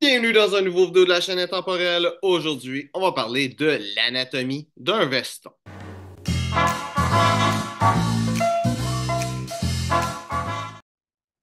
Bienvenue dans un nouveau vidéo de la chaîne intemporelle. Aujourd'hui, on va parler de l'anatomie d'un veston.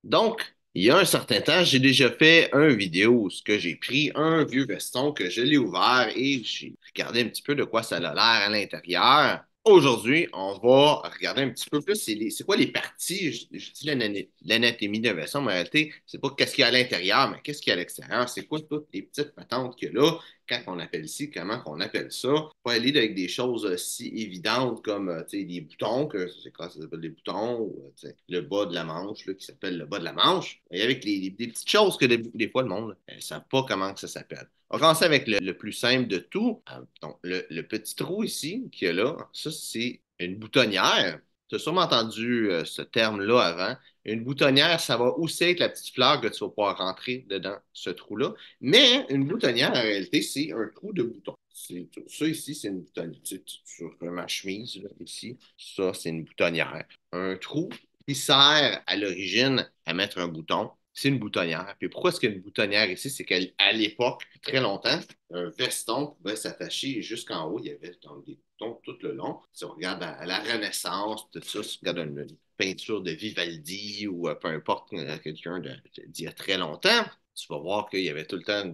Donc, il y a un certain temps, j'ai déjà fait une vidéo où j'ai pris un vieux veston que je l'ai ouvert et j'ai regardé un petit peu de quoi ça a l'air à l'intérieur. Aujourd'hui, on va regarder un petit peu plus c'est quoi les parties. Je dis l'anatomie d'un veston, mais en réalité, c'est pas qu'est-ce qu'il y a à l'intérieur, mais qu'est-ce qu'il y a à l'extérieur. C'est quoi toutes les petites patentes qu'il y a là, quand on appelle ci, comment on appelle ça. Pas aller avec des choses si évidentes comme des boutons, que c'est quoi ça s'appelle des boutons, ou le bas de la manche là, qui s'appelle le bas de la manche. Et avec des petites choses que des fois le monde ne sait pas comment que ça s'appelle. On va commencer avec le plus simple de tout. Donc, le petit trou ici qu'il y a là, ça, c'est une boutonnière. Tu as sûrement entendu ce terme-là avant. Une boutonnière, ça va aussi être la petite fleur que tu vas pouvoir rentrer dedans ce trou-là. Mais une boutonnière, en réalité, c'est un trou de bouton. Ça ici, c'est une boutonnière. Sur ma chemise, là, ici, ça, c'est une boutonnière. Un trou qui sert à l'origine à mettre un bouton, c'est une boutonnière. Puis pourquoi est-ce qu'il y a une boutonnière ici? C'est qu'à l'époque, très longtemps, un veston pouvait s'attacher jusqu'en haut. Il y avait donc des boutons tout le long. Si on regarde à la Renaissance, tout ça, si on regarde une peinture de Vivaldi ou peu importe quelqu'un d'il y a très longtemps, tu vas voir qu'il y avait tout le temps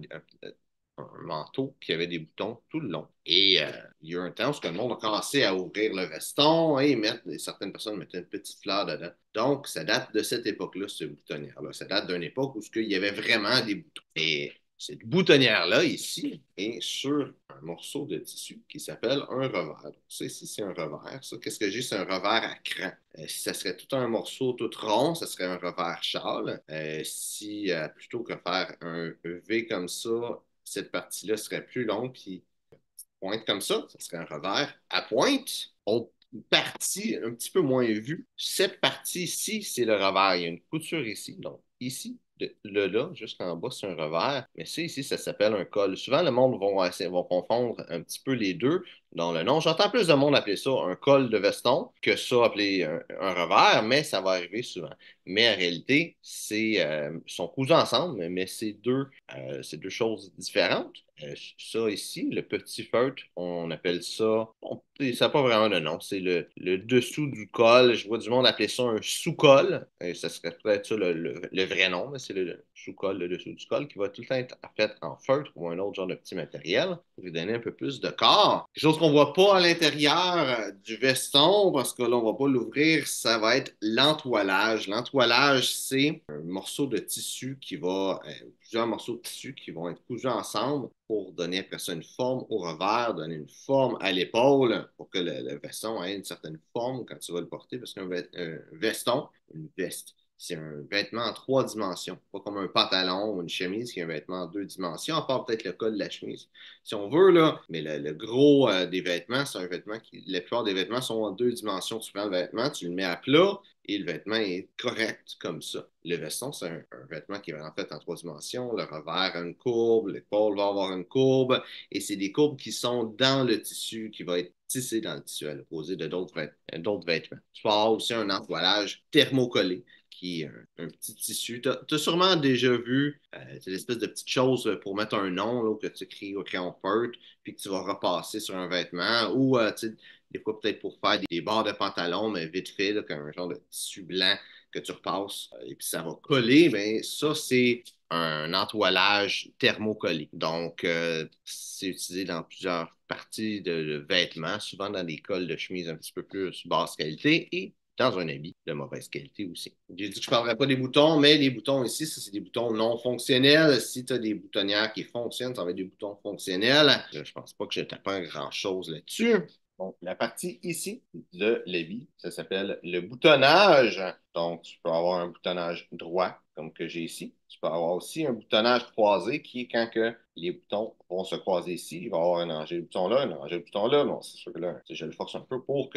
un manteau qui avait des boutons tout le long. Et il y a eu un temps où le monde a commencé à ouvrir le veston et certaines personnes mettaient une petite fleur dedans. Donc, ça date de cette époque-là, ce boutonnière-là. Ça date d'une époque où il y avait vraiment des boutons. Et cette boutonnière-là, ici, est sur un morceau de tissu qui s'appelle un revers. Donc, ça, ici, c'est un revers. Ça, qu'est-ce que j'ai? C'est un revers à cran. Si ça serait tout un morceau tout rond, ça serait un revers châle. Si plutôt que faire un V comme ça, cette partie-là serait plus longue, puis pointe comme ça serait un revers à pointe. Autre partie un petit peu moins vue, cette partie ici, c'est le revers. Il y a une couture ici, donc ici, de là jusqu'en bas, c'est un revers. Mais ça ici, ça s'appelle un col. Souvent, le monde vont confondre un petit peu les deux dans le nom. J'entends plus de monde appeler ça un col de veston que ça appeler un revers, mais ça va arriver souvent. Mais en réalité, sont cousus ensemble, mais c'est deux choses différentes. Ça ici, le petit feutre, on appelle ça, bon, ça n'a pas vraiment de nom, c'est le dessous du col. Je vois du monde appeler ça un sous-col. Ça serait peut-être ça le vrai nom, mais c'est le sous-col, le dessous du col, qui va tout le temps être fait en feutre ou un autre genre de petit matériel pour lui donner un peu plus de corps. Quelque chose qu'on ne voit pas à l'intérieur du veston, parce que là, on ne va pas l'ouvrir, ça va être l'entoilage. L'entoilage, c'est un morceau de tissu plusieurs morceaux de tissu qui vont être cousus ensemble pour donner après ça une forme au revers, donner une forme à l'épaule pour que le veston ait une certaine forme quand tu vas le porter, parce qu'un veston, une veste, c'est un vêtement en trois dimensions, pas comme un pantalon ou une chemise qui est un vêtement en deux dimensions, à part peut-être le col de la chemise, si on veut, là. Mais le gros des vêtements, c'est un vêtement la plupart des vêtements sont en deux dimensions. Tu prends le vêtement, tu le mets à plat et le vêtement est correct comme ça. Le veston, c'est un vêtement qui est en fait en trois dimensions. Le revers a une courbe, l'épaule va avoir une courbe, et c'est des courbes qui sont dans le tissu, qui va être tissé dans le tissu, à l'opposé de d'autres vêtements. Tu peux avoir aussi un entoilage thermocollé, qui est un petit tissu. Tu as sûrement déjà vu l'espèce de petite chose pour mettre un nom là, que tu écris au crayon feutre, puis que tu vas repasser sur un vêtement, ou des fois peut-être pour faire des barres de pantalon, mais vite fait, là, comme un genre de tissu blanc que tu repasses, et puis ça va coller, mais ça, c'est un entoilage thermocollé. Donc, c'est utilisé dans plusieurs parties de vêtements, souvent dans des cols de chemise un petit peu plus basse qualité et dans un habit de mauvaise qualité aussi. J'ai dit que je ne parlerais pas des boutons, mais les boutons ici, ça, c'est des boutons non fonctionnels. Si tu as des boutonnières qui fonctionnent, ça va être des boutons fonctionnels. Je ne pense pas que je t'apprends grand-chose là-dessus. Donc, la partie ici de l'habit, ça s'appelle le boutonnage. Donc, tu peux avoir un boutonnage droit, comme que j'ai ici. Tu peux avoir aussi un boutonnage croisé, qui est quand que les boutons vont se croiser ici. Il va y avoir un rangé de boutons là, un rangé de boutons là. Bon, c'est sûr que là, je le force un peu pour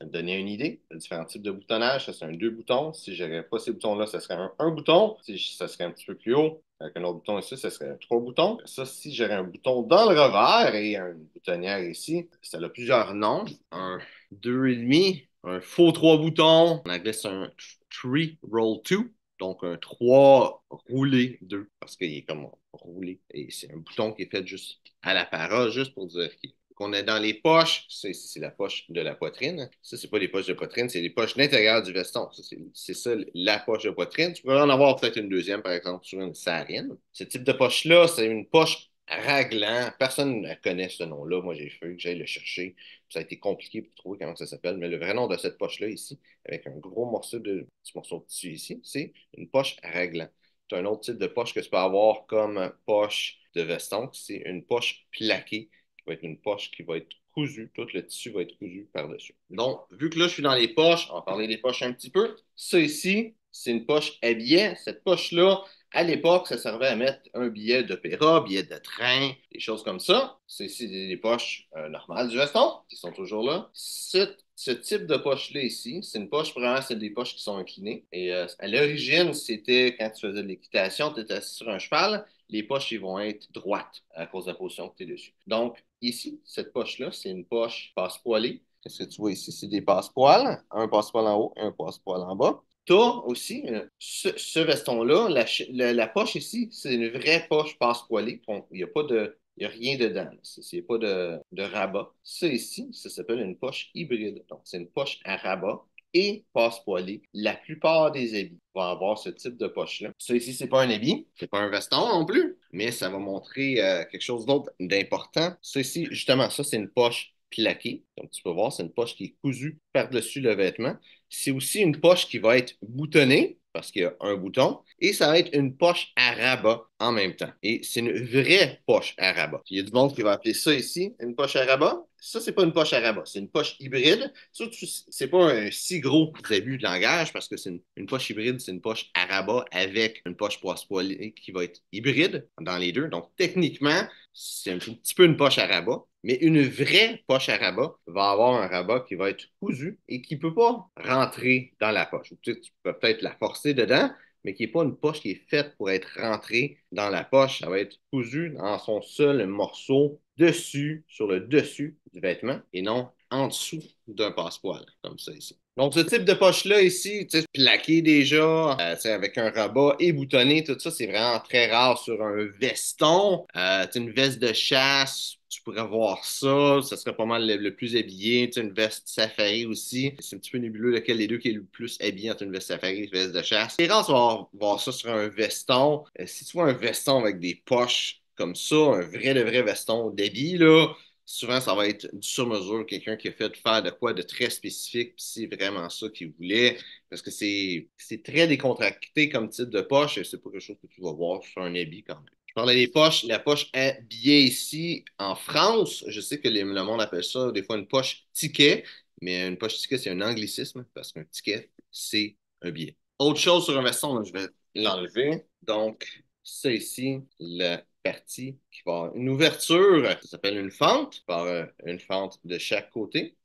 donner une idée. Il y a différents types de boutonnage. Ça, c'est un deux boutons. Si je n'aurais pas ces boutons-là, ça serait un bouton. Si ça serait un petit peu plus haut, avec un autre bouton ici, ça serait trois boutons. Ça, si j'aurais un bouton dans le revers et une boutonnière ici, ça a plusieurs noms. Un deux et demi, un faux trois boutons. En anglais, c'est un three roll two. Donc, un 3 roulé 2 parce qu'il est comme roulé. Et c'est un bouton qui est fait juste à la para, juste pour dire qu'on est dans les poches. C'est la poche de la poitrine. Ça, c'est pas les poches de poitrine, c'est les poches d'intérieur du veston. C'est ça, la poche de poitrine. Tu pourrais en avoir peut-être une deuxième, par exemple, sur une sarine. Ce type de poche-là, c'est une poche raglant. Personne ne connaît ce nom-là. Moi, j'ai fait que j'aille le chercher. Ça a été compliqué pour trouver comment ça s'appelle. Mais le vrai nom de cette poche-là ici, avec un gros petit morceau de tissu ici, c'est une poche raglant. Tu as un autre type de poche que tu peux avoir comme poche de veston. C'est une poche plaquée qui va être une poche qui va être cousue. Tout le tissu va être cousu par-dessus. Donc, vu que là, je suis dans les poches, on va parler des poches un petit peu. Ça ici, c'est une poche à billets. Cette poche-là, à l'époque, ça servait à mettre un billet d'opéra, billet de train, des choses comme ça. C'est ici des poches normales du veston qui sont toujours là. Ce type de poche-là ici, c'est une poche, vraiment, c'est des poches qui sont inclinées. Et à l'origine, c'était quand tu faisais de l'équitation, tu étais assis sur un cheval, les poches ils vont être droites à cause de la position que tu es dessus. Donc, ici, cette poche-là, c'est une poche passe-poilée. Qu'est-ce que tu vois ici? C'est des passe-poils, un passe-poil en haut et un passe-poil en bas. Tu as aussi ce veston-là, la poche ici, c'est une vraie poche passe-poilée. Il n'y a pas de. Il n'y a rien dedans. Il n'y a pas de rabat. Ça ici, ça s'appelle une poche hybride. Donc, c'est une poche à rabat et passe-poilée. La plupart des habits vont avoir ce type de poche-là. Ça ici, c'est pas un habit, c'est pas un veston non plus, mais ça va montrer quelque chose d'autre d'important. Ça ici, justement, ça, c'est une poche plaquée. Donc, tu peux voir, c'est une poche qui est cousue par-dessus le vêtement. C'est aussi une poche qui va être boutonnée parce qu'il y a un bouton, et ça va être une poche à rabat en même temps. Et c'est une vraie poche à rabat. Il y a du monde qui va appeler ça ici une poche à rabat. Ça, c'est pas une poche à rabat, c'est une poche hybride. Ça, c'est pas un si gros abus de langage parce que c'est une poche hybride, c'est une poche à rabat avec une poche poisse-poilée qui va être hybride dans les deux. Donc, techniquement, c'est un petit peu une poche à rabat. Mais une vraie poche à rabat va avoir un rabat qui va être cousu et qui ne peut pas rentrer dans la poche. Tu peux peut-être la forcer dedans, mais qui n'est pas une poche qui est faite pour être rentrée dans la poche. Ça va être cousu dans son seul morceau dessus, sur le dessus du vêtement et non en dessous d'un passepoil, comme ça ici. Donc, ce type de poche-là ici, plaqué déjà, avec un rabat et boutonné, tout ça, c'est vraiment très rare sur un veston. Une veste de chasse, tu pourrais voir ça, ça serait pas mal le plus habillé. Une veste safari aussi. C'est un petit peu nébuleux lequel des deux qui est le plus habillé entre une veste safari et une veste de chasse. C'est rare de voir ça sur un veston. Si tu vois un veston avec des poches comme ça, un vrai de vrai veston d'habit, là, souvent, ça va être du sur-mesure, quelqu'un qui a fait faire de quoi de très spécifique, puis c'est vraiment ça qu'il voulait, parce que c'est très décontracté comme type de poche, et c'est pas quelque chose que tu vas voir sur un habit quand même. Je parlais des poches, la poche à billet ici, en France, je sais que le monde appelle ça des fois une poche ticket, mais une poche ticket, c'est un anglicisme, parce qu'un ticket, c'est un billet. Autre chose sur un veston, là, je vais l'enlever. Donc, ça ici, la partie qui va avoir une ouverture, ça s'appelle une fente, par une fente de chaque côté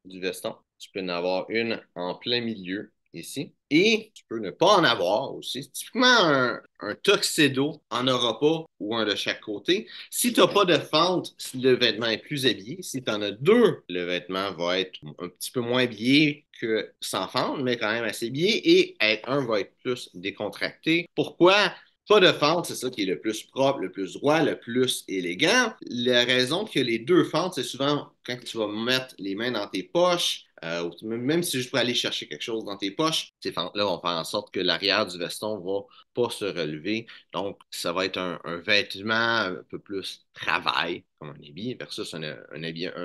du veston. Tu peux en avoir une en plein milieu ici. Et tu peux ne pas en avoir aussi. Typiquement, un tuxedo en aura pas ou un de chaque côté. Si tu n'as pas de fente, si le vêtement est plus habillé. Si tu en as deux, le vêtement va être un petit peu moins habillé que sans fente, mais quand même assez habillé. Et un va être plus décontracté. Pourquoi? Pas de fente, c'est ça qui est le plus propre, le plus droit, le plus élégant. La raison que les deux fentes, c'est souvent quand tu vas mettre les mains dans tes poches, même si c'est juste pour aller chercher quelque chose dans tes poches, ces fentes-là vont faire en sorte que l'arrière du veston va pas se relever. Donc, ça va être un vêtement un peu plus travail, comme un habit, versus un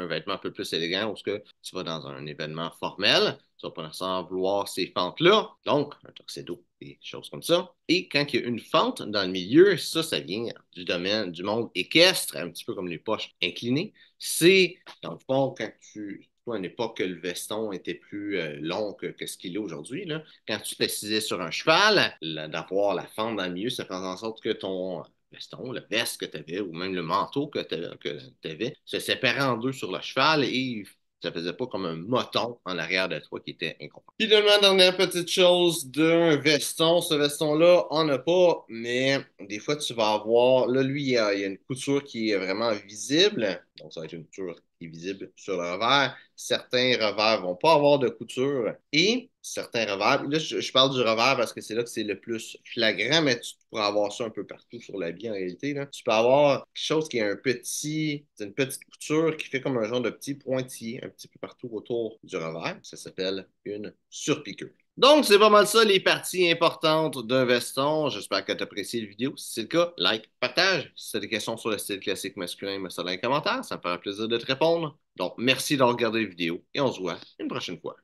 vêtement un peu plus élégant, où que tu vas dans un événement formel. Tu vas pas nécessairement vouloir ces fentes-là. Donc, un tuxedo, des choses comme ça. Et quand il y a une fente dans le milieu, ça vient du domaine du monde équestre, un petit peu comme les poches inclinées. C'est, dans le fond, à une époque que le veston était plus long que ce qu'il est aujourd'hui, là, quand tu t'assisais sur un cheval, d'avoir la fente dans le milieu, ça faisait en sorte que ton veston, la veste que tu avais, ou même le manteau que tu avais, se séparait en deux sur le cheval et ça faisait pas comme un moton en arrière de toi qui était inconfortable. Finalement, dernière petite chose d'un veston. Ce veston-là, on n'a pas, mais des fois, tu vas avoir. Là, lui, il y a une couture qui est vraiment visible. Donc, ça va être une couture qui est visible sur le revers. Certains revers ne vont pas avoir de couture et certains revers, là, je parle du revers parce que c'est là que c'est le plus flagrant, mais tu pourras avoir ça un peu partout sur l'habit en réalité, là. Tu peux avoir quelque chose qui est une petite couture qui fait comme un genre de petit pointillé un petit peu partout autour du revers. Ça s'appelle une surpiqûre. Donc, c'est pas mal ça, les parties importantes d'un veston. J'espère que tu as apprécié la vidéo. Si c'est le cas, like, partage. Si tu as des questions sur le style classique masculin, mets ça dans les commentaires. Ça me fera plaisir de te répondre. Donc, merci d'avoir regardé la vidéo et on se voit une prochaine fois.